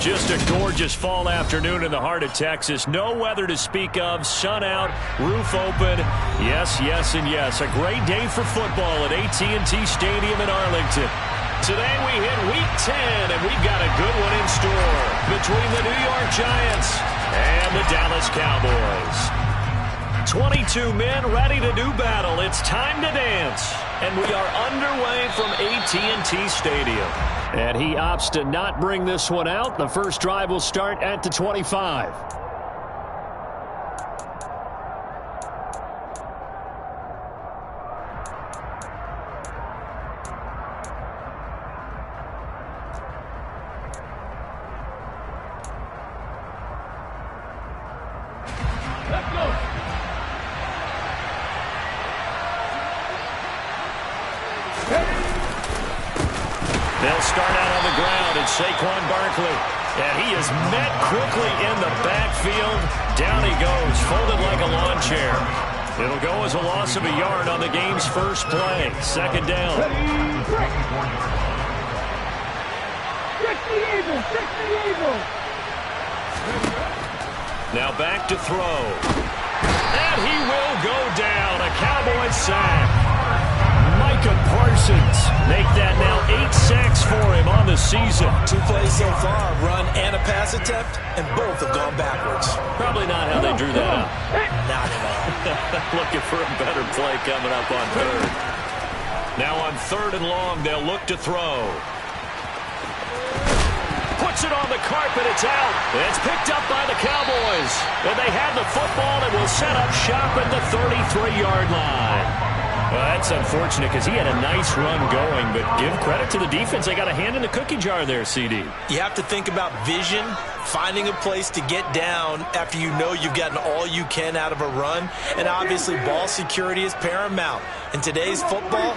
Just a gorgeous fall afternoon in the heart of Texas. No weather to speak of. Sun out, roof open. Yes, yes, and yes. A great day for football at AT&T Stadium in Arlington. Today we hit Week 10, and we've got a good one in store between the New York Giants and the Dallas Cowboys. 22 men ready to do battle. It's time to dance. And we are underway from AT&T Stadium. And he opts to not bring this one out. The first drive will start at the 25. They'll start out on the ground. It's Saquon Barkley. And he is met quickly in the backfield. Down he goes, folded like a lawn chair. It'll go as a loss of a yard on the game's first play. Second down. Now back to throw. And he will go down. A Cowboys sack. Micah Parsons make that now 8 sacks for him on the season. 2 plays so far, run and a pass attempt, and both have gone backwards. Probably not how they drew that up. Not at all. Looking for a better play coming up on third. Now on third and long, they'll look to throw. Puts it on the carpet, it's out. It's picked up by the Cowboys. And they have the football and will set up shop at the 33-yard line. Well, that's unfortunate because he had a nice run going, but give credit to the defense. They got a hand in the cookie jar there, CD. You have to think about vision, finding a place to get down after you know you've gotten all you can out of a run, and obviously ball security is paramount. In today's football,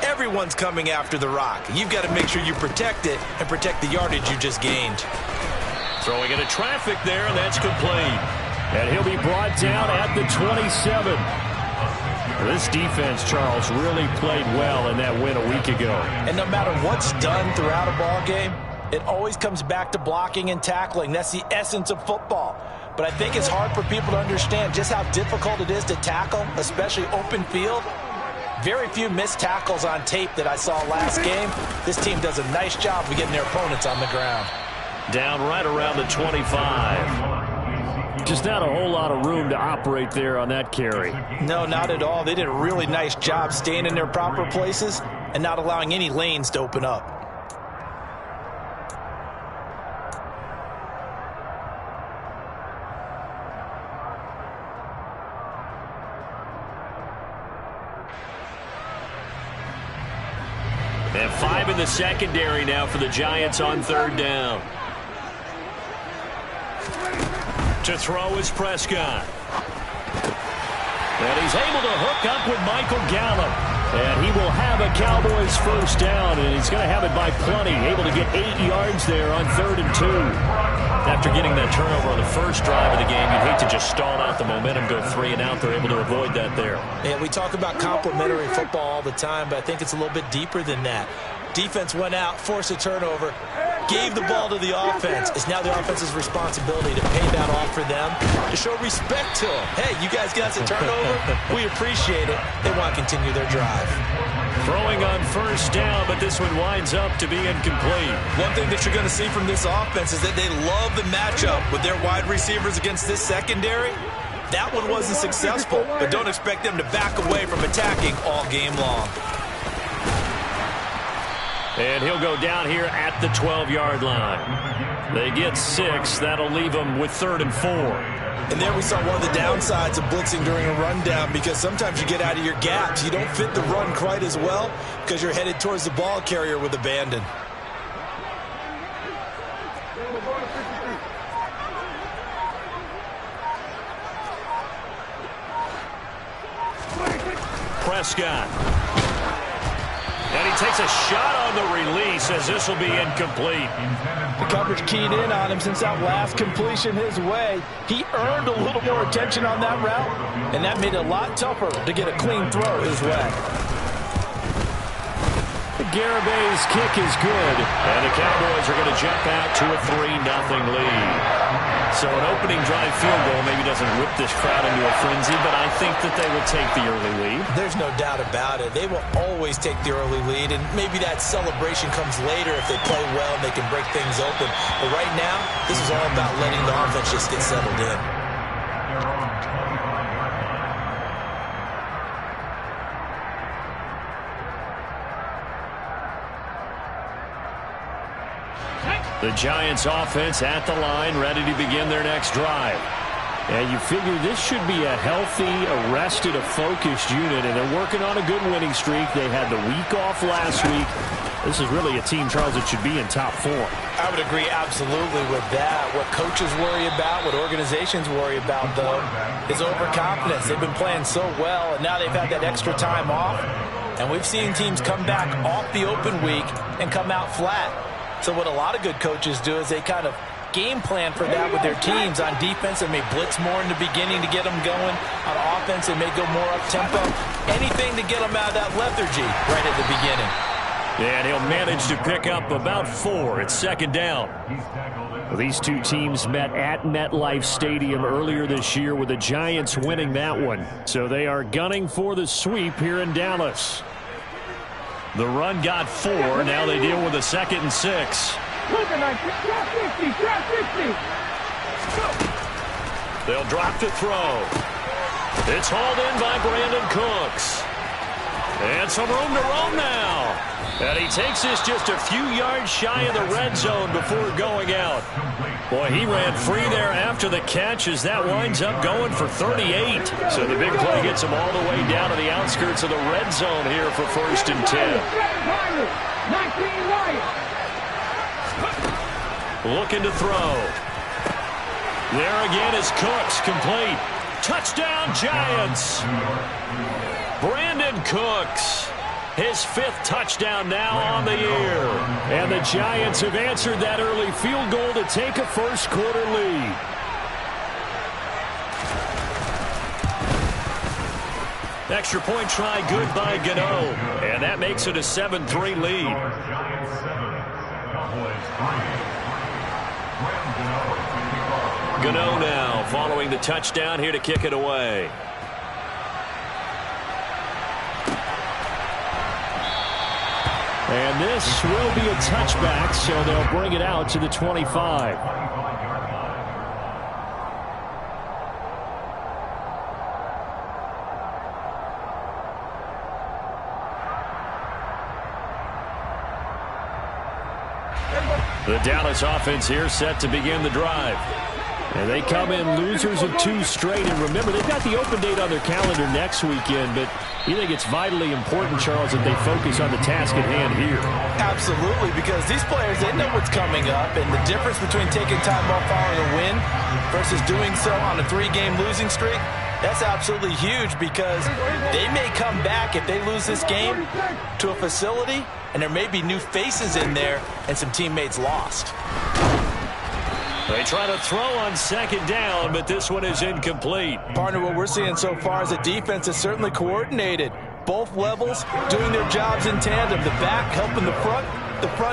everyone's coming after the rock. You've got to make sure you protect it and protect the yardage you just gained. Throwing into traffic there, and that's complete. And he'll be brought down at the 27. This defense, Charles, really played well in that win a week ago. And no matter what's done throughout a ball game, it always comes back to blocking and tackling. That's the essence of football. But I think it's hard for people to understand just how difficult it is to tackle, especially open field. Very few missed tackles on tape that I saw last game. This team does a nice job of getting their opponents on the ground. Down right around the 25. Just not a whole lot of room to operate there on that carry. No, not at all. They did a really nice job staying in their proper places and not allowing any lanes to open up. And 5 in the secondary now for the Giants on third down. To throw is Prescott. And he's able to hook up with Michael Gallup. And he will have a Cowboys first down, and he's going to have it by plenty. Able to get 8 yards there on 3rd and 2. After getting that turnover on the first drive of the game, you'd hate to just stall out the momentum, go 3 and out. They're able to avoid that there. Yeah, we talk about complementary football all the time, but I think it's a little bit deeper than that. Defense went out, forced a turnover, gave the ball to the offense. It's now the offense's responsibility to pay that off for them, to show respect to them. Hey, you guys got us a turnover. We appreciate it. They want to continue their drive. Throwing on first down, but this one winds up to be incomplete. One thing that you're going to see from this offense is that they love the matchup with their wide receivers against this secondary. That one wasn't successful, but don't expect them to back away from attacking all game long. And he'll go down here at the 12-yard line. They get 6. That'll leave them with 3rd and 4. And there we saw one of the downsides of blitzing during a rundown, because sometimes you get out of your gaps. You don't fit the run quite as well because you're headed towards the ball carrier with abandon. Prescott. And he takes a shot on the release as this will be incomplete. The coverage keyed in on him since that last completion his way. He earned a little more attention on that route, and that made it a lot tougher to get a clean throw his way. Garabay's kick is good, and the Cowboys are going to jump out to a 3-0 lead. So an opening drive field goal maybe doesn't whip this crowd into a frenzy, but I think that they will take the early lead. There's no doubt about it. They will always take the early lead, and maybe that celebration comes later if they play well and they can break things open. But right now, this is all about letting the offense just get settled in. The Giants offense at the line, ready to begin their next drive. And you figure this should be a healthy, arrested, a focused unit, and they're working on a good winning streak. They had the week off last week. This is really a team, Charles, that should be in top form. I would agree absolutely with that. What coaches worry about, what organizations worry about, though, is overconfidence. They've been playing so well, and now they've had that extra time off. And we've seen teams come back off the open week and come out flat. So what a lot of good coaches do is they kind of game plan for that with their teams. On defense, they may blitz more in the beginning to get them going. On offense, they may go more up-tempo. Anything to get them out of that lethargy right at the beginning. And he'll manage to pick up about 4. It's second down. Well, these two teams met at MetLife Stadium earlier this year with the Giants winning that one. So they are gunning for the sweep here in Dallas. The run got 4. Now they deal with a 2nd and 6. They'll drop to throw. It's hauled in by Brandon Cooks. And some room to roam now. And he takes this just a few yards shy of the red zone before going out. Boy, he ran free there after the catch as that winds up going for 38. So the big play gets him all the way down to the outskirts of the red zone here for 1st and 10. Looking to throw. There again is Cooks, complete. Touchdown, Giants. Brandon Cooks, his 5th touchdown now on the year. And the Giants have answered that early field goal to take a first-quarter lead. Extra point try good by Gano. And that makes it a 7-3 lead. Gano now following the touchdown here to kick it away. And this will be a touchback, so they'll bring it out to the 25. The Dallas offense here set to begin the drive. And they come in losers of 2 straight. And remember, they've got the open date on their calendar next weekend. But you think it's vitally important, Charles, that they focus on the task at hand here? Absolutely, because these players, they know what's coming up. And the difference between taking time off following a win versus doing so on a 3-game losing streak, that's absolutely huge, because they may come back if they lose this game to a facility, and there may be new faces in there and some teammates lost. They try to throw on 2nd down, but this one is incomplete. Partner, what we're seeing so far is the defense is certainly coordinated. Both levels doing their jobs in tandem. The back helping the front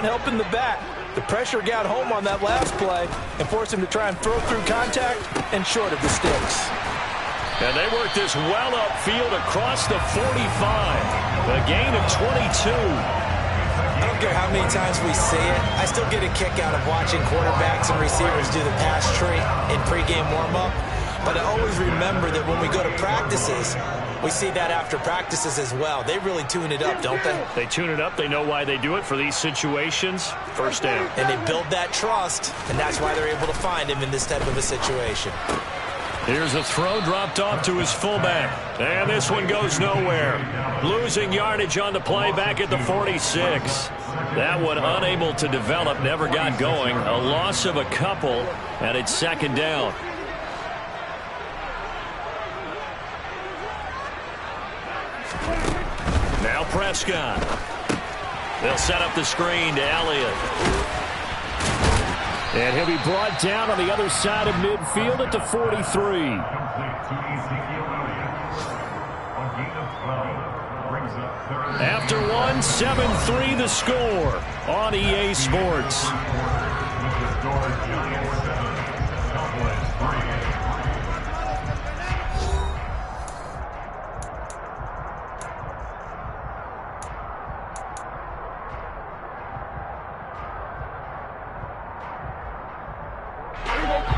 helping the back. The pressure got home on that last play and forced him to try and throw through contact and short of the sticks. And they work this well upfield across the 45. A gain of 22. I don't care how many times we see it. I still get a kick out of watching quarterbacks and receivers do the pass tree in pregame warm-up. But I always remember that when we go to practices, we see that after practices as well. They really tune it up, don't they? They tune it up. They know why they do it for these situations. 1st down. And they build that trust, and that's why they're able to find him in this type of a situation. Here's a throw dropped off to his fullback. And this one goes nowhere. Losing yardage on the play back at the 46. That one unable to develop, never got going. A loss of a couple, and it's 2nd down. Now Prescott. They'll set up the screen to Elliott. And he'll be brought down on the other side of midfield at the 43. After one, 7-3 the score on EA Sports.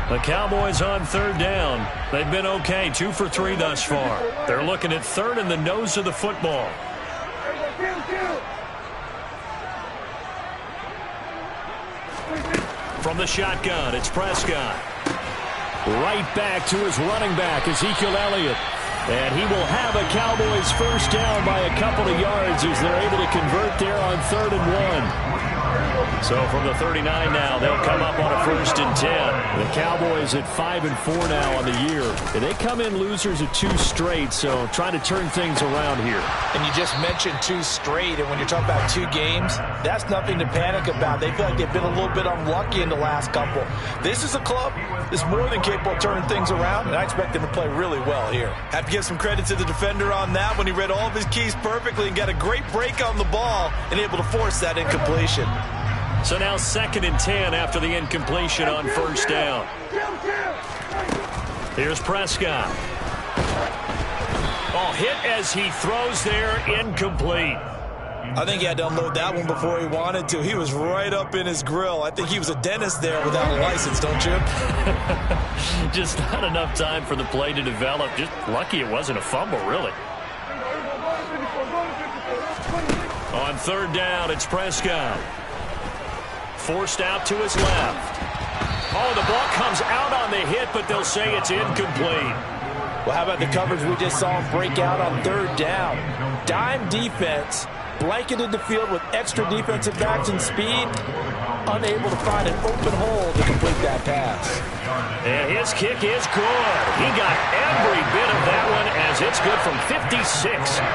The Cowboys on third down. They've been okay, 2 for 3 thus far. They're looking at third in the nose of the football. From the shotgun, it's Prescott. Right back to his running back, Ezekiel Elliott. And he will have a Cowboys first down by a couple of yards as they're able to convert there on 3rd and 1. So from the 39 now, they'll come up on a 1st and 10. The Cowboys at 5-4 now on the year. And they come in losers of 2 straight, so trying to turn things around here. And you just mentioned 2 straight, and when you're talking about 2 games, that's nothing to panic about. They feel like they've been a little bit unlucky in the last couple. This is a club that's more than capable of turning things around, and I expect them to play really well here. Have to give some credit to the defender on that when he read all of his keys perfectly and got a great break on the ball and able to force that incompletion. So now 2nd and 10 after the incompletion on 1st down. Here's Prescott. Oh, hit as he throws there, incomplete. I think he had to unload that one before he wanted to. He was right up in his grill. I think he was a dentist there without a license, don't you? Just not enough time for the play to develop. Just lucky it wasn't a fumble, really. On 3rd down, it's Prescott. Forced out to his left. Oh, the ball comes out on the hit, but they'll say it's incomplete. Well, how about the coverage we just saw him break out on 3rd down? Dime defense, blanketed the field with extra defensive backs and speed, unable to find an open hole to complete that pass. And his kick is good. He got every bit of that one as it's good from 56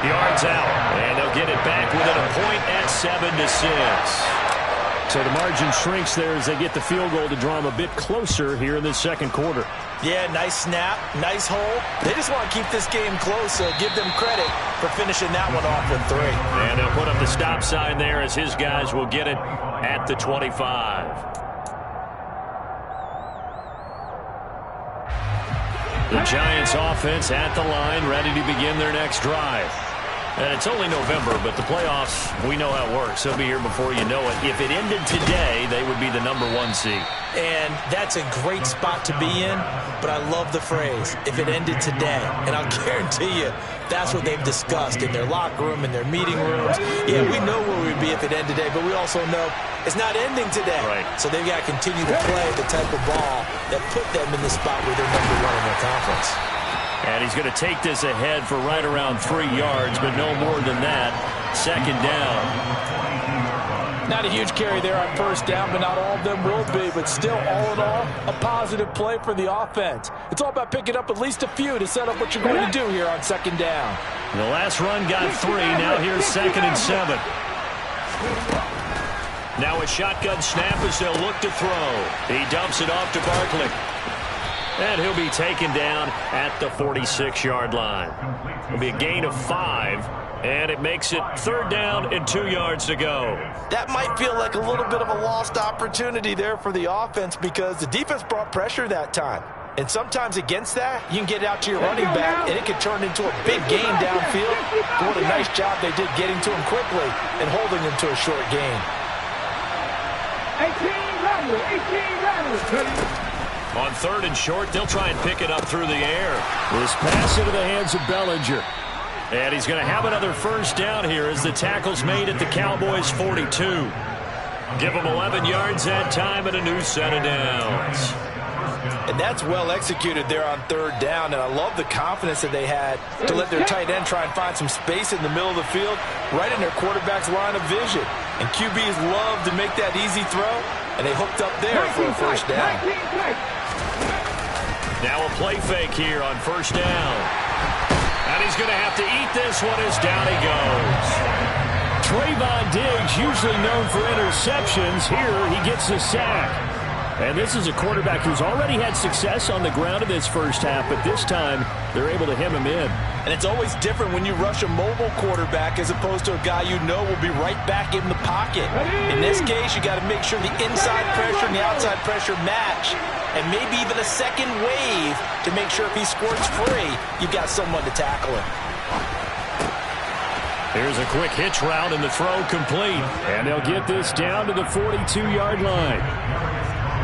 yards out. And they'll get it back within a point at 7-6. So the margin shrinks there as they get the field goal to draw them a bit closer here in this 2nd quarter. Yeah, nice snap, nice hole. They just want to keep this game close, so give them credit for finishing that one off with 3. And they'll put up the stop sign there as his guys will get it at the 25. The Giants offense at the line, ready to begin their next drive. And it's only November, but the playoffs, we know how it works. They'll be here before you know it. If it ended today, they would be the #1 seed. And that's a great spot to be in, but I love the phrase, if it ended today. And I'll guarantee you, that's what they've discussed in their locker room, in their meeting rooms. Yeah, we know where we'd be if it ended today, but we also know it's not ending today. Right. So they've got to continue to play the type of ball that put them in the spot where they're #1 in their conference. And he's going to take this ahead for right around 3 yards, but no more than that. 2nd down. Not a huge carry there on 1st down, but not all of them will be. But still, all in all, a positive play for the offense. It's all about picking up at least a few to set up what you're going to do here on 2nd down. The last run got 3. Now here's 2nd and 7. Now a shotgun snap as they'll look to throw. He dumps it off to Barkley. And he'll be taken down at the 46-yard line. It'll be a gain of 5, and it makes it 3rd down and 2 yards to go. That might feel like a little bit of a lost opportunity there for the offense because the defense brought pressure that time. And sometimes against that, you can get out to your running back, and it can turn into a big gain downfield. But what a nice job they did getting to him quickly and holding him to a short gain. 18 On 3rd and short, they'll try and pick it up through the air. This pass into the hands of Bellinger. And he's going to have another 1st down here as the tackle's made at the Cowboys' 42. Give them 11 yards that time and a new set of downs. And that's well executed there on 3rd down, and I love the confidence that they had to let their tight end try and find some space in the middle of the field, right in their quarterback's line of vision. And QBs love to make that easy throw, and they hooked up there for a 1st down. Now a play fake here on 1st down. And he's going to have to eat this one as down he goes. Trayvon Diggs, usually known for interceptions. Here he gets the sack. And this is a quarterback who's already had success on the ground in this first half, but this time they're able to hem him in. And it's always different when you rush a mobile quarterback as opposed to a guy you know will be right back in the pocket. In this case, you got to make sure the inside pressure and the outside pressure match, and maybe even a second wave to make sure if he squirts free, you've got someone to tackle him. Here's a quick hitch route and the throw complete. And they'll get this down to the 42-yard line.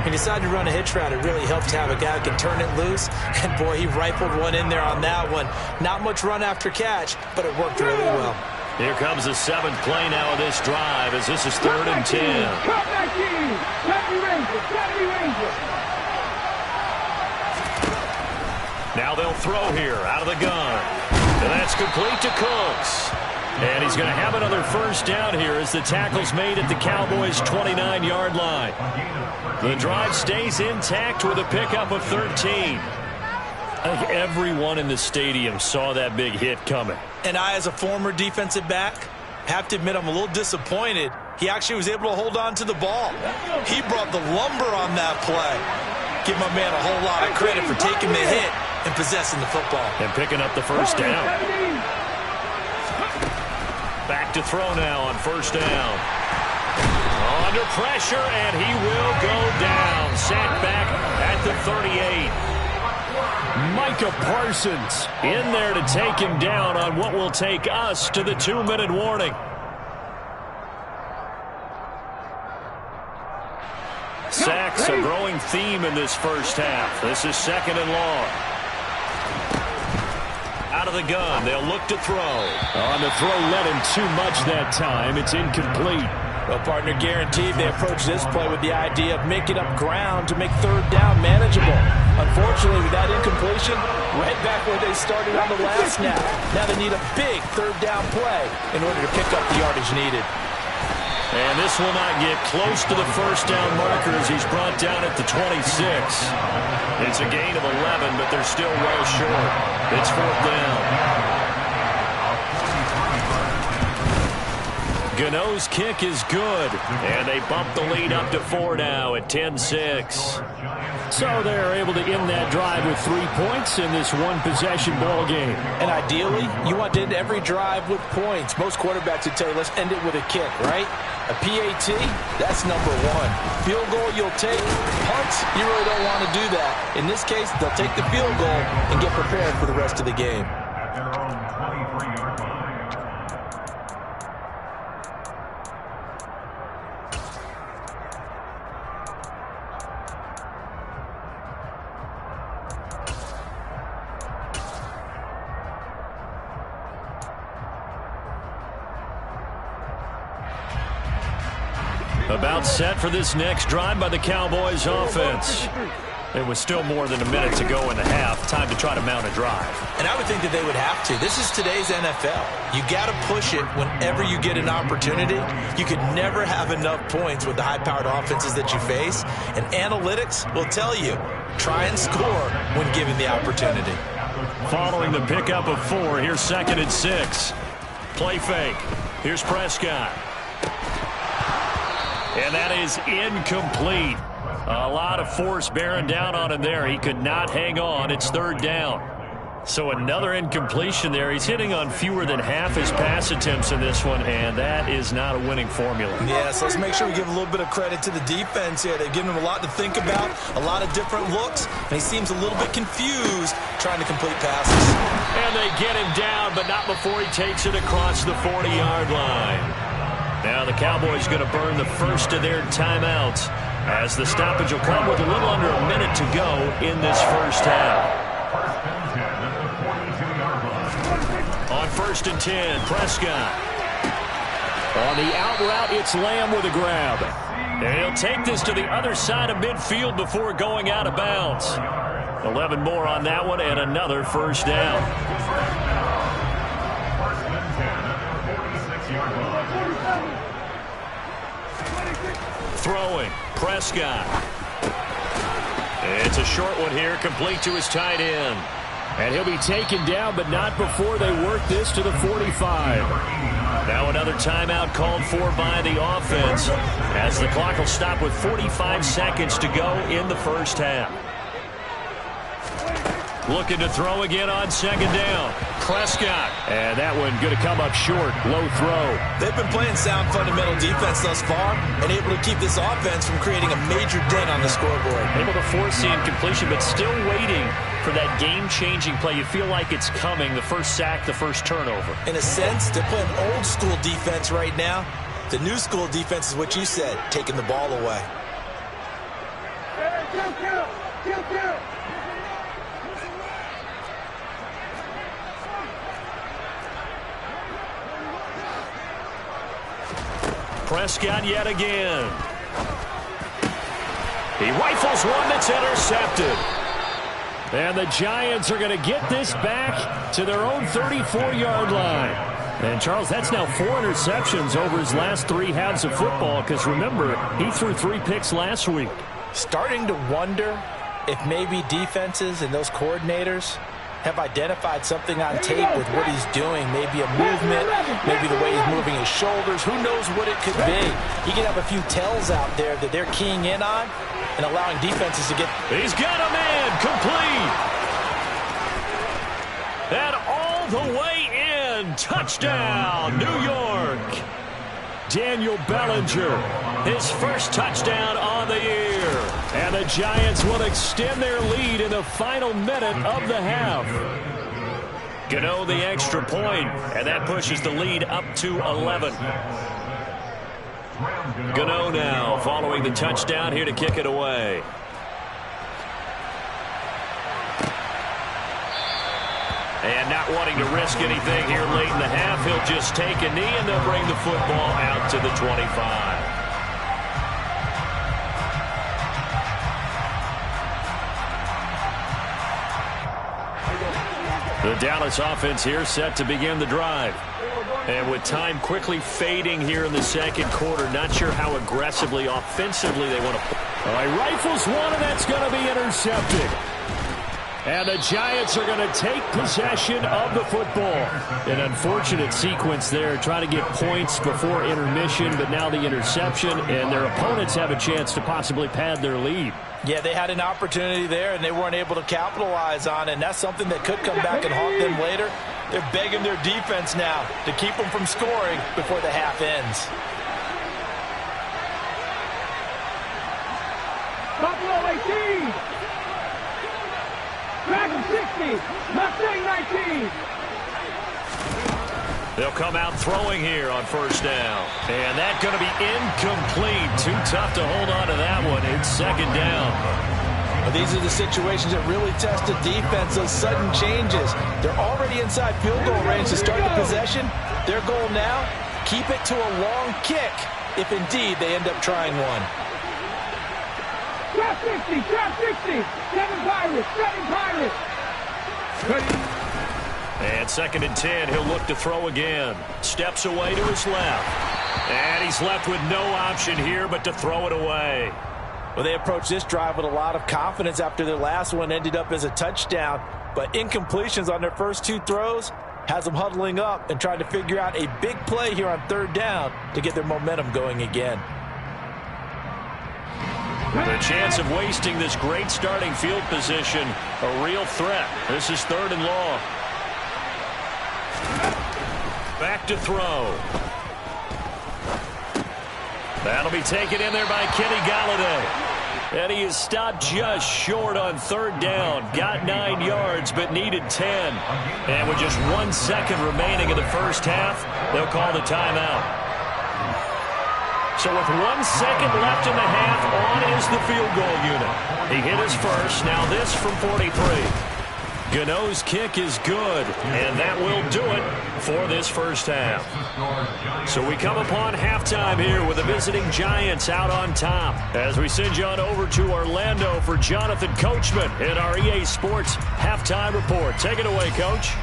He decided to run a hitch route. It really helps to have a guy who can turn it loose. And, boy, he rifled one in there on that one. Not much run after catch, but it worked really well. Here comes the 7th play now of this drive as this is 3rd and 10. Now they'll throw here out of the gun. And that's complete to Cooks. And he's going to have another first down here as the tackle's made at the Cowboys' 29-yard line. The drive stays intact with a pickup of 13. I think everyone in the stadium saw that big hit coming. And I, as a former defensive back, have to admit I'm a little disappointed. He actually was able to hold on to the ball. He brought the lumber on that play. Give my man a whole lot of credit for taking the hit and possessing the football. And picking up the first down. Back to throw now on first down. Under pressure, and he will go down. Sacked back at the 38. Micah Parsons in there to take him down on what will take us to the 2-minute warning. Sacks a growing theme in this first half. This is 2nd and long. Out of the gun, they'll look to throw. On the throw, let him too much that time. It's incomplete. Well, partner, guaranteed they approach this play with the idea of making up ground to make 3rd down manageable. Unfortunately, with that incompletion, right back where they started on the last snap. Now they need a big 3rd down play in order to pick up the yardage needed. And this will not get close to the first down marker as he's brought down at the 26. It's a gain of 11, but they're still well short. It's 4th down. Gano's kick is good, and they bump the lead up to 4 now at 10-6. So they're able to end that drive with 3 points in this one-possession ball game. And ideally, you want to end every drive with points. Most quarterbacks would tell you, let's end it with a kick, right? A PAT, that's number 1. Field goal you'll take. Punts, you really don't want to do that. In this case, they'll take the field goal and get prepared for the rest of the game. About set for this next drive by the Cowboys offense. It was still more than a minute to go in the half. Time to try to mount a drive. And I would think that they would have to. This is today's NFL. You got to push it whenever you get an opportunity. You could never have enough points with the high-powered offenses that you face. And analytics will tell you, try and score when given the opportunity. Following the pickup of 4, here's 2nd and 6. Play fake. Here's Prescott. And that is incomplete. A lot of force bearing down on him there. He could not hang on. It's 3rd down. So another incompletion there. He's hitting on fewer than half his pass attempts in this one, and that is not a winning formula. Yes, let's make sure we give a little bit of credit to the defense here. They've given him a lot to think about, a lot of different looks, and he seems a little bit confused trying to complete passes. And they get him down, but not before he takes it across the 40-yard line. Now the Cowboys going to burn the first of their timeouts as the stoppage will come with a little under a minute to go in this first half. On 1st and 10, Prescott. On the out route, it's Lamb with a grab. And he'll take this to the other side of midfield before going out of bounds. 11 more on that one and another first down. Throwing, Prescott. It's a short one here, complete to his tight end. And he'll be taken down, but not before they work this to the 45. Now another timeout called for by the offense, as the clock will stop with 45 seconds to go in the first half. Looking to throw again on second down. Prescott. And that one going to come up short. Low throw. They've been playing sound fundamental defense thus far and able to keep this offense from creating a major dent on the scoreboard. Able to force the incompletion, but still waiting for that game-changing play. You feel like it's coming, the first sack, the first turnover. In a sense, they're playing old-school defense right now. The new-school defense is what you said, taking the ball away. Prescott yet again. He rifles one that's intercepted. And the Giants are going to get this back to their own 34-yard line. And, Charles, that's now 4 interceptions over his last 3 halves of football, because, remember, he threw 3 picks last week. Starting to wonder if maybe defenses and those coordinators have identified something on tape with what he's doing. Maybe a movement, maybe the way he's moving his shoulders. Who knows what it could be? He can have a few tells out there that they're keying in on and allowing defenses to get. He's got a man complete. And all the way in. Touchdown, New York. Daniel Bellinger, his first touchdown on the year. And the Giants will extend their lead in the final minute of the half. Gano the extra point, and that pushes the lead up to 11. Gano now following the touchdown here to kick it away. And not wanting to risk anything here late in the half, he'll just take a knee and they'll bring the football out to the 25. The Dallas offense here set to begin the drive. And with time quickly fading here in the second quarter, not sure how aggressively, offensively they want to play. All right, rifles one, and that's going to be intercepted. And the Giants are going to take possession of the football. An unfortunate sequence there, trying to get points before intermission, but now the interception, and their opponents have a chance to possibly pad their lead. Yeah, they had an opportunity there, and they weren't able to capitalize on it, and that's something that could come back and haunt them later. They're begging their defense now to keep them from scoring before the half ends. Buffalo 18. Dragon 60. Mustang 19. They'll come out throwing here on first down. And that's going to be incomplete. Too tough to hold on to that one. It's second down. Well, these are the situations that really test the defense, those sudden changes. They're already inside field goal range to start the possession. Their goal now, keep it to a long kick, if indeed they end up trying one. Trap 60, trap 60. 7 Pirates, 7 Pirates. And second and 10, he'll look to throw again. Steps away to his left. And he's left with no option here but to throw it away. Well, they approached this drive with a lot of confidence after their last one ended up as a touchdown. But incompletions on their first 2 throws has them huddling up and trying to figure out a big play here on third down to get their momentum going again. The chance of wasting this great starting field position, a real threat. This is third and long. Back to throw. That'll be taken in there by Kenny Golladay. And he is stopped just short on third down. Got 9 yards, but needed 10. And with just 1 second remaining in the first half, they'll call the timeout. So with 1 second left in the half, on is the field goal unit. He hit his first. Now this from 43. Gano's kick is good, and that will do it for this first half. So we come upon halftime here with the visiting Giants out on top as we send you on over to Orlando for Jonathan Coachman in our EA Sports Halftime Report. Take it away, Coach.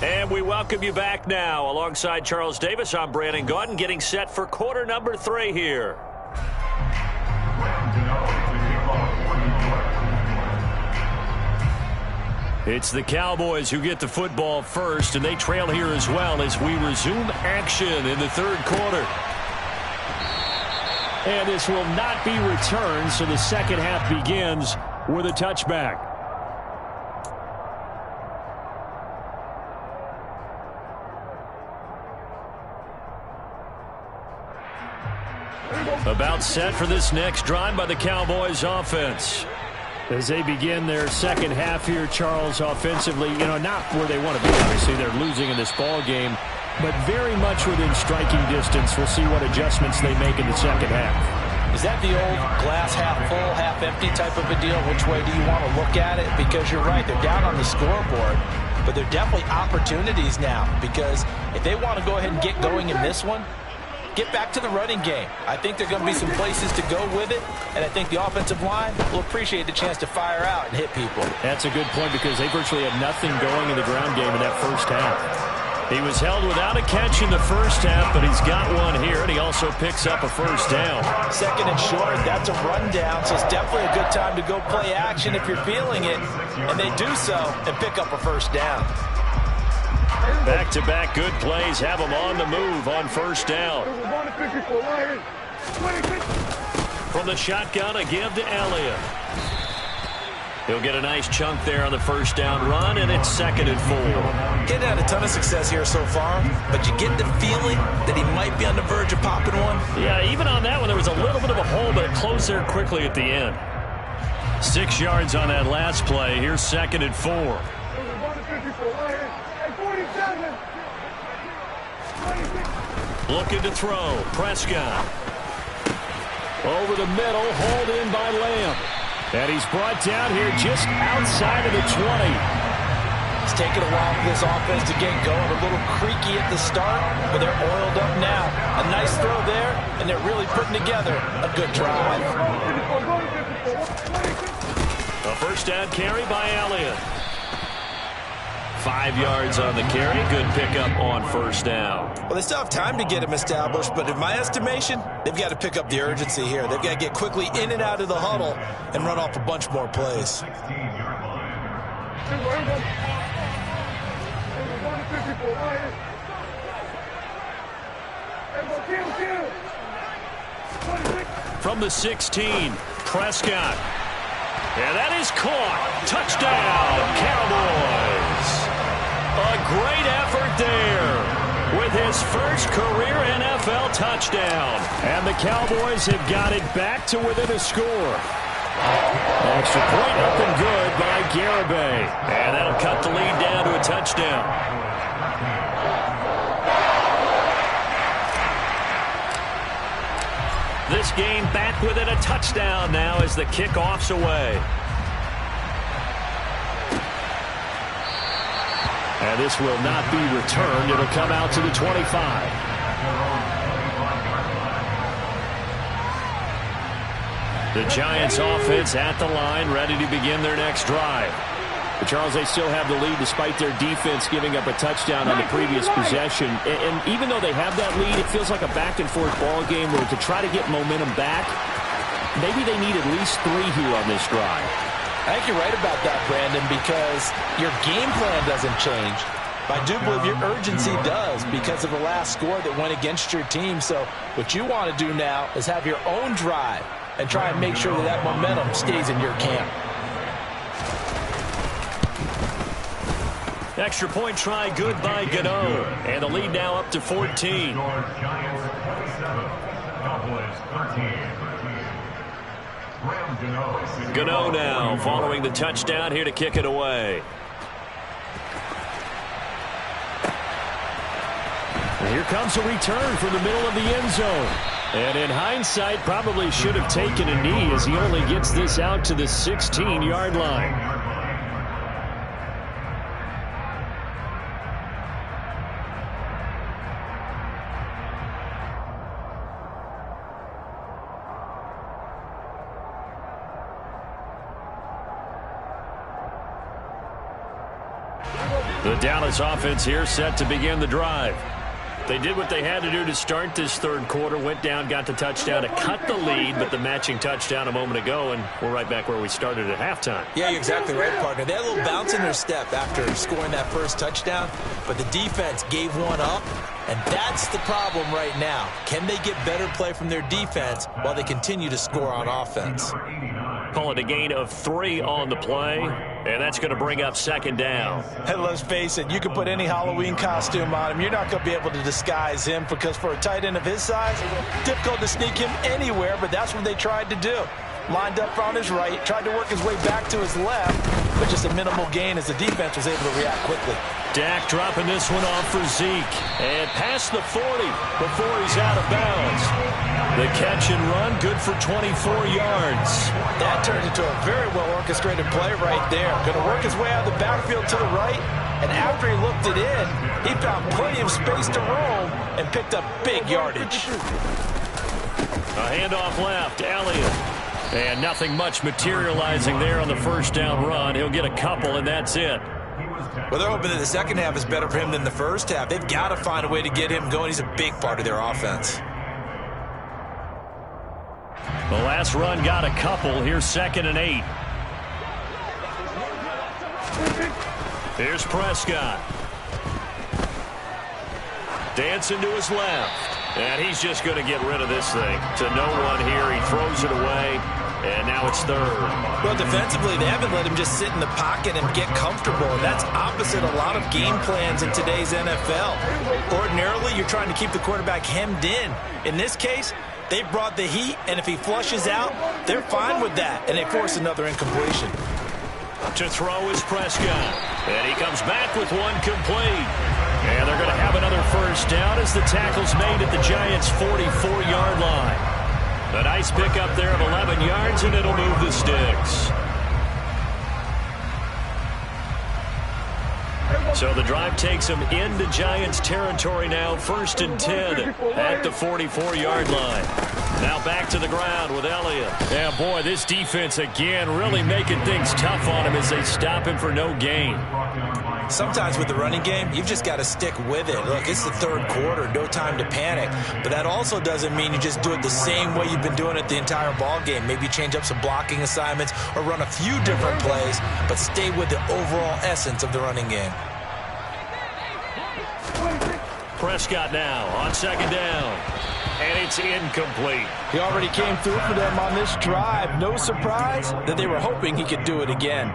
And we welcome you back now. Alongside Charles Davis, I'm Brandon Gaudin, getting set for quarter number 3 here. It's the Cowboys who get the football first, and they trail here as well as we resume action in the third quarter. And this will not be returned, so the second half begins with a touchback. About set for this next drive by the Cowboys offense. As they begin their second half here, Charles, offensively, not where they want to be. Obviously, they're losing in this ball game, but very much within striking distance. We'll see what adjustments they make in the second half. Is that the old glass half full, half empty type of a deal? Which way do you want to look at it? Because you're right, they're down on the scoreboard, but they're definitely opportunities now, because if they want to go ahead and get going in this one, get back to the running game. I think there are going to be some places to go with it, and I think the offensive line will appreciate the chance to fire out and hit people. That's a good point, because they virtually had nothing going in the ground game in that first half. He was held without a catch in the first half, but he's got one here, and he also picks up a first down. Second and short, that's a rundown, so it's definitely a good time to go play action if you're feeling it, and they do so and pick up a first down. Back-to-back good plays have him on the move on first down. From the shotgun, a give to Elliott. He'll get a nice chunk there on the first down run, and it's 2nd and 4. Getting had a ton of success here so far, but you get the feeling that he might be on the verge of popping one. Yeah, even on that one, there was a little bit of a hole, but it closed there quickly at the end. 6 yards on that last play. Here's 2nd and 4. Looking to throw. Prescott. Over the middle, hauled in by Lamb. And he's brought down here just outside of the 20. It's taken a while for this offense to get going. A little creaky at the start, but they're oiled up now. A nice throw there, and they're really putting together a good drive. A first down carry by Elliott. 5 yards on the carry. Good pickup on first down. Well, they still have time to get him established, but in my estimation, they've got to pick up the urgency here. They've got to get quickly in and out of the huddle and run off a bunch more plays. From the 16, Prescott. And that is caught. Touchdown, Cowboys. A great effort there with his first career NFL touchdown. And the Cowboys have got it back to within a score. Extra point up and good by Garibay. And that'll cut the lead down to a touchdown. This game back within a touchdown now as the kickoff's away. And this will not be returned. It'll come out to the 25. The Giants offense at the line, ready to begin their next drive. But Charles, they still have the lead despite their defense giving up a touchdown on the previous possession. And even though they have that lead, it feels like a back-and-forth ball game where to try to get momentum back, maybe they need at least 3 here on this drive. I think you're right about that, Brandon, because your game plan doesn't change. But I do believe your urgency does because of the last score that went against your team. So what you want to do now is have your own drive and try and make sure that that momentum stays in your camp. Extra point try good by Gano. And the lead now up to 14. Gano now following the touchdown here to kick it away. And here comes a return from the middle of the end zone. And in hindsight, probably should have taken a knee as he only gets this out to the 16-yard line. The Dallas offense here set to begin the drive. They did what they had to do to start this third quarter, went down, got the touchdown to cut the lead, but the matching touchdown a moment ago, and we're right back where we started at halftime. Yeah, you're exactly right, partner. They had a little bounce in their step after scoring that first touchdown, but the defense gave one up, and that's the problem right now. Can they get better play from their defense while they continue to score on offense? Call it a gain of 3 on the play, and that's going to bring up second down. Hey, let's face it, you can put any Halloween costume on him. You're not going to be able to disguise him because for a tight end of his size, difficult to sneak him anywhere, but that's what they tried to do. Lined up on his right, tried to work his way back to his left, but just a minimal gain as the defense was able to react quickly. Dak dropping this one off for Zeke, and past the 40 before he's out of bounds. The catch and run, good for 24 yards. That turned into a very well-orchestrated play right there. Going to work his way out of the backfield to the right, and after he looked it in, he found plenty of space to roam and picked up big yardage. A handoff left, Elliott. And nothing much materializing there on the first down run. He'll get a couple, and that's it. Well, they're hoping that the second half is better for him than the first half. They've got to find a way to get him going. He's a big part of their offense. The last run got a couple. Here's 2nd and 8. Here's Prescott. Dancing to his left. And he's just going to get rid of this thing. To no one here. He throws it away. And now it's 3rd. Well, defensively, they haven't let him just sit in the pocket and get comfortable. And that's opposite a lot of game plans in today's NFL. Ordinarily, you're trying to keep the quarterback hemmed in. In this case, they brought the heat, and if he flushes out, they're fine with that. And they force another incompletion. To throw is Prescott. And he comes back with one complete. And they're going to have another first down as the tackle's made at the Giants' 44-yard line. A nice pickup there of 11 yards, and it'll move the sticks. So the drive takes them into Giants territory now, 1st and 10 at the 44-yard line. Now back to the ground with Elliott. Yeah, boy, this defense again really making things tough on him as they stop him for no gain. Sometimes with the running game, you've just got to stick with it. Look, it's the third quarter, no time to panic. But that also doesn't mean you just do it the same way you've been doing it the entire ball game. Maybe change up some blocking assignments or run a few different plays, but stay with the overall essence of the running game. Prescott now on 2nd down. And it's incomplete. He already came through for them on this drive. No surprise that they were hoping he could do it again.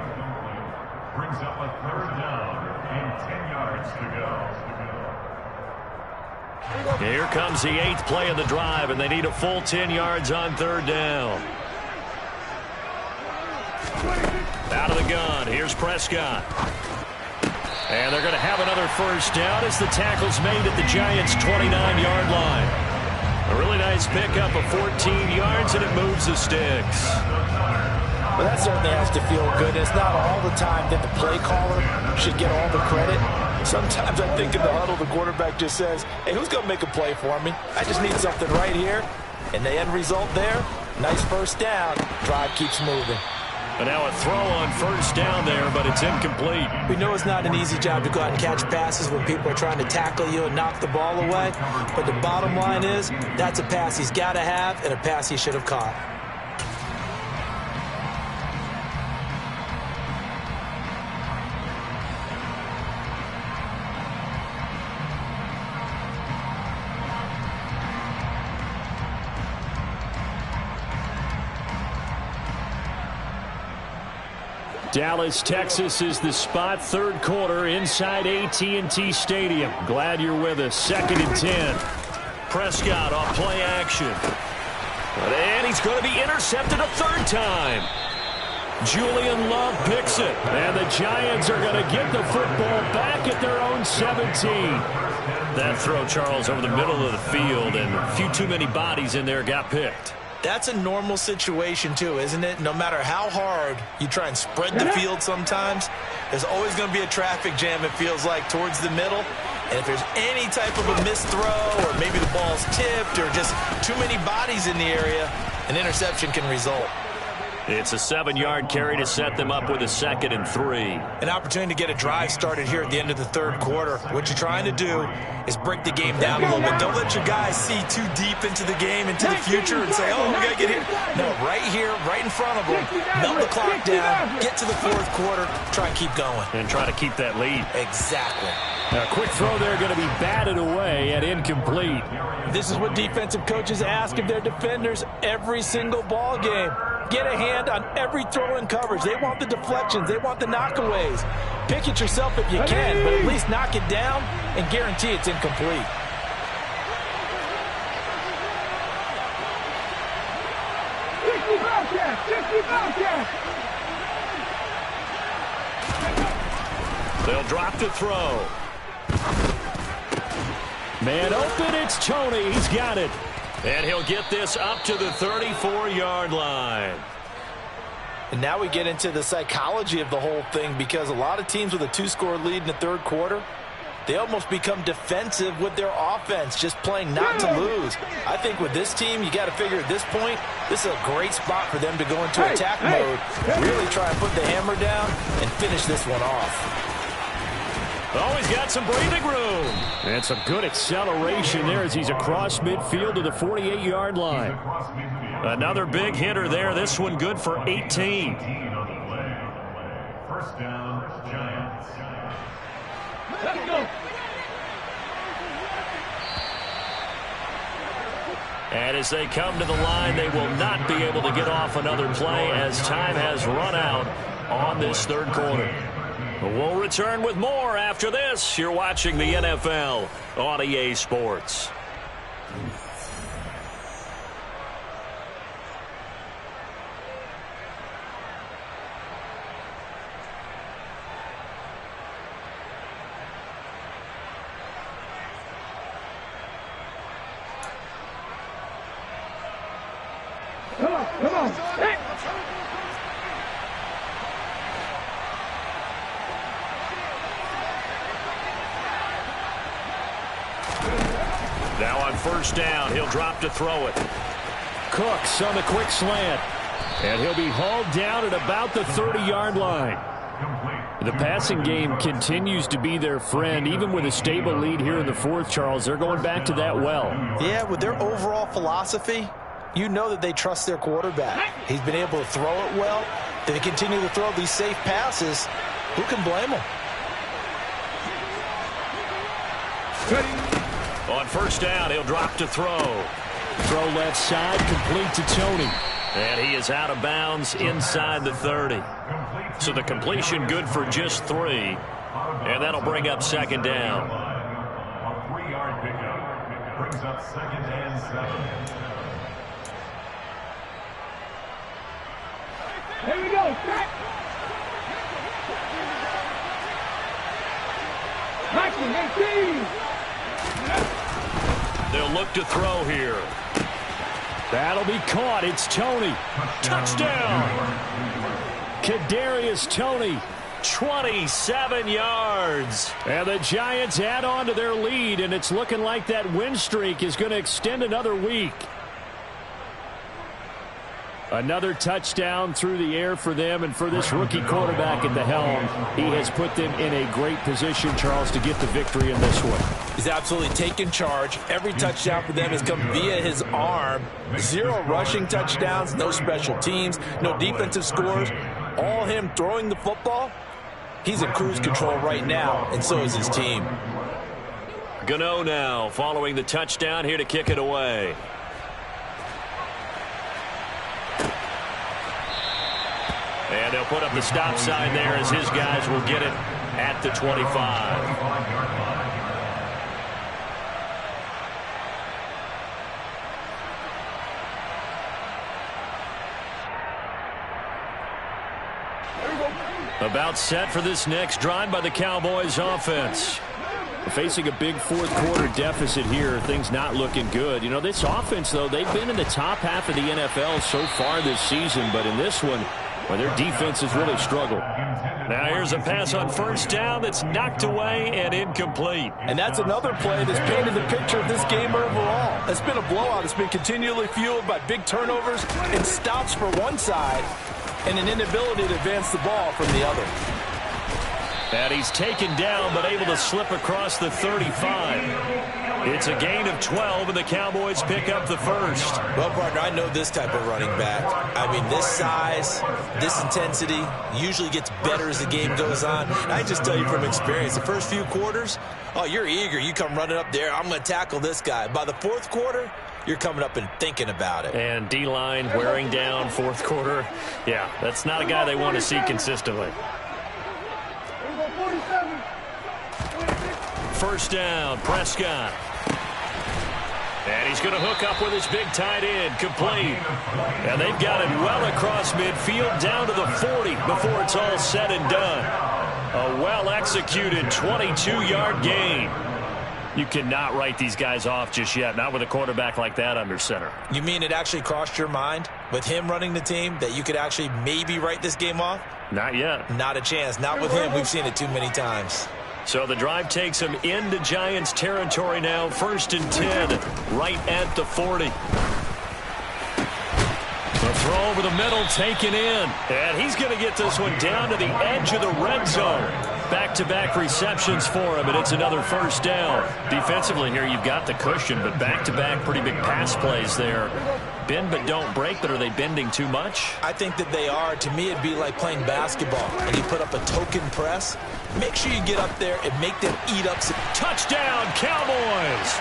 Brings up a 3rd down and 10 yards to go. Here comes the 8th play of the drive, and they need a full 10 yards on 3rd down. Out of the gun, here's Prescott. And they're going to have another first down as the tackle's made at the Giants' 29-yard line. A really nice pickup of 14 yards, and it moves the sticks. Well, that certainly has to feel good. It's not all the time that the play caller should get all the credit. Sometimes I think in the huddle, the quarterback just says, hey, who's going to make a play for me? I just need something right here. And the end result there, nice first down. Drive keeps moving. And now a throw on first down there, but it's incomplete. We know it's not an easy job to go out and catch passes when people are trying to tackle you and knock the ball away. But the bottom line is, that's a pass he's got to have and a pass he should have caught. Dallas, Texas is the spot. 3rd quarter inside AT&T Stadium. Glad you're with us. 2nd and 10. Prescott off play action. And he's going to be intercepted a 3rd time. Julian Love picks it. And the Giants are going to get the football back at their own 17. That throw, Charles, over the middle of the field, and a few too many bodies in there got picked. That's a normal situation, too, isn't it? No matter how hard you try and spread the field sometimes, there's always going to be a traffic jam, it feels like, towards the middle. And if there's any type of a missed throw or maybe the ball's tipped or just too many bodies in the area, an interception can result. It's a 7-yard carry to set them up with a 2nd and 3. An opportunity to get a drive started here at the end of the third quarter. What you're trying to do is break the game down a little bit. Don't let your guys see too deep into the game, into the future, and say, oh, we got to get here. No, right here, right in front of them. Melt the clock down, get to the fourth quarter, try and keep going. And try to keep that lead. Exactly. A quick throw there going to be batted away and incomplete. This is what defensive coaches ask of their defenders every single ball game. Get a hand on every throw in coverage. They want the deflections. They want the knockaways. Pick it yourself if you can, but at least knock it down and guarantee it's incomplete. They'll drop to throw. Man open, it's Tony. He's got it. And he'll get this up to the 34-yard line. And now we get into the psychology of the whole thing, because a lot of teams with a 2-score lead in the third quarter, they almost become defensive with their offense, just playing not to lose. I think with this team, you got to figure at this point, this is a great spot for them to go into attack mode, really try and put the hammer down and finish this one off. Oh, he's got some breathing room. And some good acceleration there as he's across midfield to the 48-yard line. Another big hitter there. This one good for 18. First down, Giants. Let's go. And as they come to the line, they will not be able to get off another play as time has run out on this third quarter. We'll return with more after this. You're watching the NFL on EA Sports. Come on. Hey. Now on first down, he'll drop to throw it. Cooks on the quick slant. And he'll be hauled down at about the 30-yard line. The passing game continues to be their friend. Even with a stable lead here in the fourth, Charles, they're going back to that well. Yeah, with their overall philosophy, you know that they trust their quarterback. He's been able to throw it well. They continue to throw these safe passes. Who can blame them? On first down, he'll drop to throw. Throw left side, complete to Tony. And he is out of bounds inside the 30. So the completion good for just 3. And that'll bring up second down. A 3-yard pickup brings up 2nd and 7. Here we go. Back. They'll look to throw here. That'll be caught. It's Tony. Touchdown. Kadarius Toney, 27 yards. And the Giants add on to their lead, and it's looking like that win streak is going to extend another week. Another touchdown through the air for them, and for this rookie quarterback at the helm, he has put them in a great position, Charles, to get the victory in this one. He's absolutely taken charge. Every touchdown for them has come via his arm. 0 rushing touchdowns, no special teams, no defensive scores. All him throwing the football. He's in cruise control right now, and so is his team. Gano now following the touchdown here to kick it away. And they'll put up the stop sign there as his guys will get it at the 25. About set for this next drive by the Cowboys offense. Facing a big fourth quarter deficit here, things not looking good. You know, this offense, though, they've been in the top half of the NFL so far this season, but in this one, Well, their defense has really struggled. Now here's a pass on first down that's knocked away and incomplete. And that's another play that's painted the picture of this game overall. It's been a blowout. It's been continually fueled by big turnovers and stops for one side and an inability to advance the ball from the other. And he's taken down but able to slip across the 35. It's a gain of 12, and the Cowboys pick up the first. Well, partner, I know this type of running back. I mean, this size, this intensity usually gets better as the game goes on. And I just tell you from experience, the first few quarters, oh, you're eager. You come running up there, I'm going to tackle this guy. By the fourth quarter, you're coming up and thinking about it. And D-line wearing down fourth quarter. Yeah, that's not a guy they want to see consistently. First down, Prescott. And he's going to hook up with his big tight end, complete. And they've got it well across midfield down to the 40 before it's all said and done. A well-executed 22-yard gain. You cannot write these guys off just yet, not with a quarterback like that under center. You mean it actually crossed your mind with him running the team that you could actually maybe write this game off? Not yet. Not a chance. Not with him. We've seen it too many times. So the drive takes him into Giants territory now. 1st and 10, right at the 40. The throw over the middle, taken in. And he's going to get this one down to the edge of the red zone. Back-to-back receptions for him, and it's another first down. Defensively here, you've got the cushion, but back-to-back pretty big pass plays there. Bend but don't break, but are they bending too much? I think that they are. To me, it'd be like playing basketball. When you put up a token press, make sure you get up there and make them eat up some. Touchdown, Cowboys!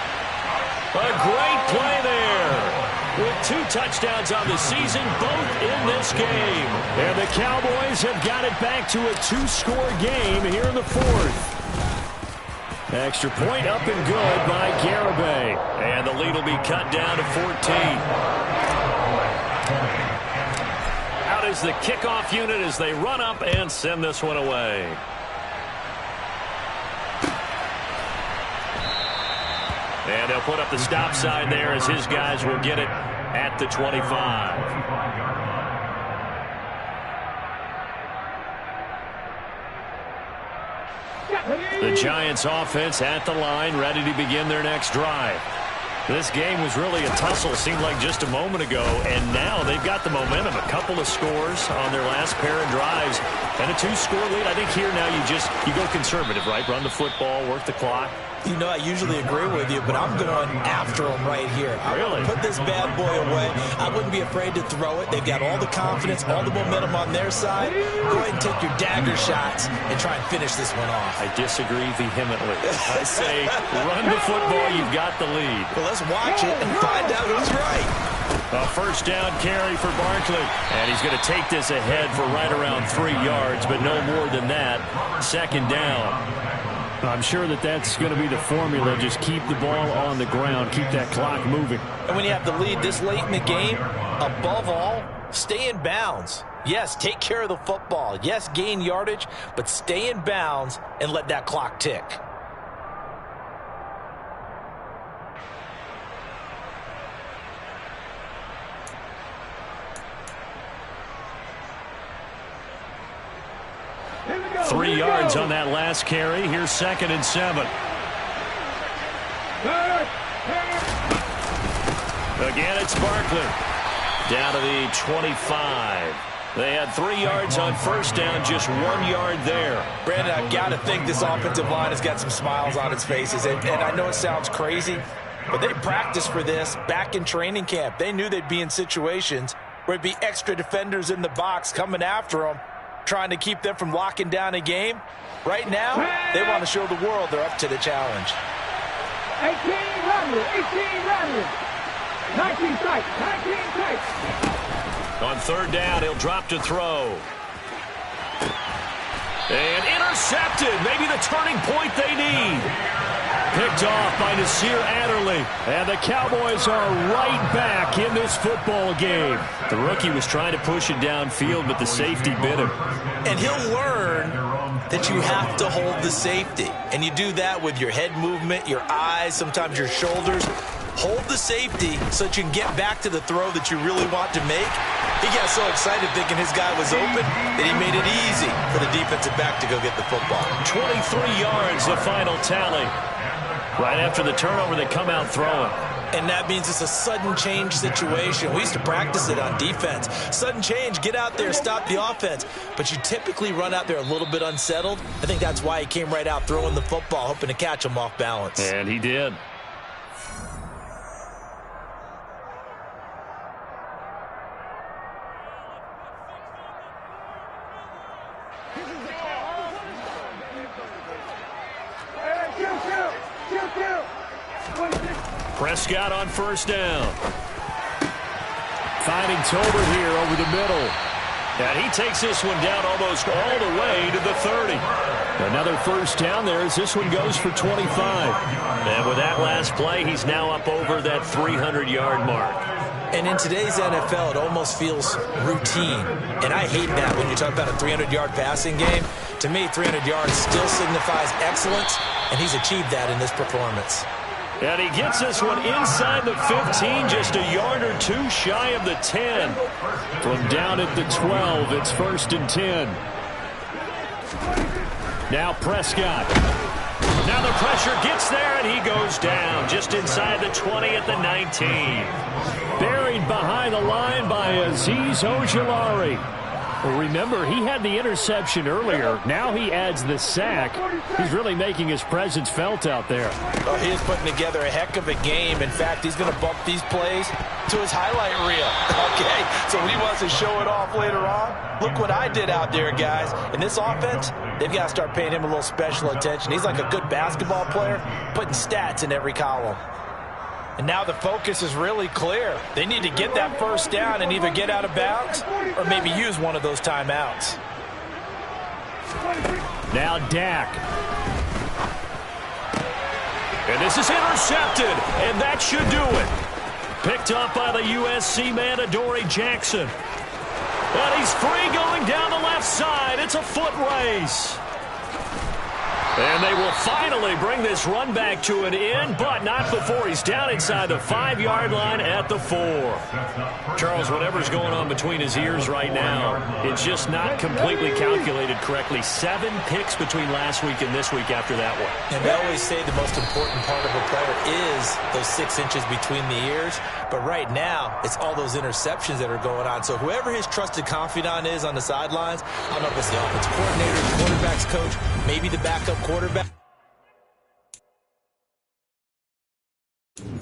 A great play there. With 2 touchdowns on the season, both in this game. And the Cowboys have got it back to a 2-score game here in the 4th. Extra point up and good by Garibay. And the lead will be cut down to 14. Out is the kickoff unit as they run up and send this one away. And they'll put up the stop sign there as his guys will get it at the 25. The Giants offense at the line, ready to begin their next drive. This game was really a tussle, seemed like just a moment ago, and now they've got the momentum. A couple of scores on their last pair of drives, and a 2-score lead. I think here now you go conservative, right? Run the football, work the clock. You know, I usually agree with you, but I'm going after him right here. Really? Put this bad boy away. I wouldn't be afraid to throw it. They've got all the confidence, all the momentum on their side. Go ahead and take your dagger shots and try and finish this one off. I disagree vehemently. I say run the football. You've got the lead. Well, let's watch it and find out who's right. A first down carry for Barkley. And he's going to take this ahead for right around 3 yards, but no more than that. 2nd down. I'm sure that's going to be the formula. Just keep the ball on the ground. Keep that clock moving. And when you have the lead this late in the game, above all, stay in bounds. Yes, take care of the football. Yes, gain yardage, but stay in bounds and let that clock tick. Go, 3 yards on that last carry. Here's 2nd and 7. Again, it's Barkley. Down to the 25. They had 3 yards on first down, just 1 yard there. Brandon, I've got to think this offensive line has got some smiles on its faces. And I know it sounds crazy, but they practiced for this back in training camp. They knew they'd be in situations where it'd be extra defenders in the box coming after them, trying to keep them from locking down a game. Right now, they want to show the world they're up to the challenge. 18 runners. 19 strikes. 19 strikes. On 3rd down, he'll drop to throw. And intercepted. Maybe the turning point they need. Picked off by Nasir Adderley. And the Cowboys are right back in this football game. The rookie was trying to push it downfield, but the safety bit him. And he'll learn that you have to hold the safety. And you do that with your head movement, your eyes, sometimes your shoulders. hold the safety so that you can get back to the throw that you really want to make. He got so excited thinking his guy was open that he made it easy for the defensive back to go get the football. 23 yards, the final tally. Right after the turnover, they come out throwing. And that means it's a sudden change situation. We used to practice it on defense. Sudden change, get out there, stop the offense. But you typically run out there a little bit unsettled. I think that's why he came right out throwing the football, hoping to catch him off balance. And he did. Prescott on first down. Finding Tolbert here over the middle. And he takes this one down almost all the way to the 30. Another first down there as this one goes for 25. And with that last play, he's now up over that 300-yard mark. And in today's NFL, it almost feels routine. And I hate that when you talk about a 300-yard passing game. To me, 300 yards still signifies excellence, and he's achieved that in this performance. And he gets this one inside the 15, just a yard or two shy of the 10. From down at the 12, it's 1st and 10. Now Prescott. Now the pressure gets there, and he goes down just inside the 20 at the 19. Buried behind the line by Azeez Ojulari. Well, remember, he had the interception earlier. Now he adds the sack. He's really making his presence felt out there. Oh, he is putting together a heck of a game. In fact, he's going to bump these plays to his highlight reel. Okay, so when he wants to show it off later on, look what I did out there, guys. In this offense, they've got to start paying him a little special attention. He's like a good basketball player, putting stats in every column. And now the focus is really clear. They need to get that first down and either get out of bounds or maybe use one of those timeouts. Now Dak. And this is intercepted, and that should do it. Picked up by the USC man, Adoree Jackson. And he's free going down the left side. It's a foot race. And they will finally bring this run back to an end, but not before he's down inside the 5-yard line at the 4. Charles, whatever's going on between his ears right now, it's just not completely calculated correctly. 7 picks between last week and this week after that one. And they always say the most important part of a player is those 6 inches between the ears. But right now, it's all those interceptions that are going on. So whoever his trusted confidant is on the sidelines, I don't know if it's the offensive coordinator, the quarterback's coach, maybe the backup quarterback.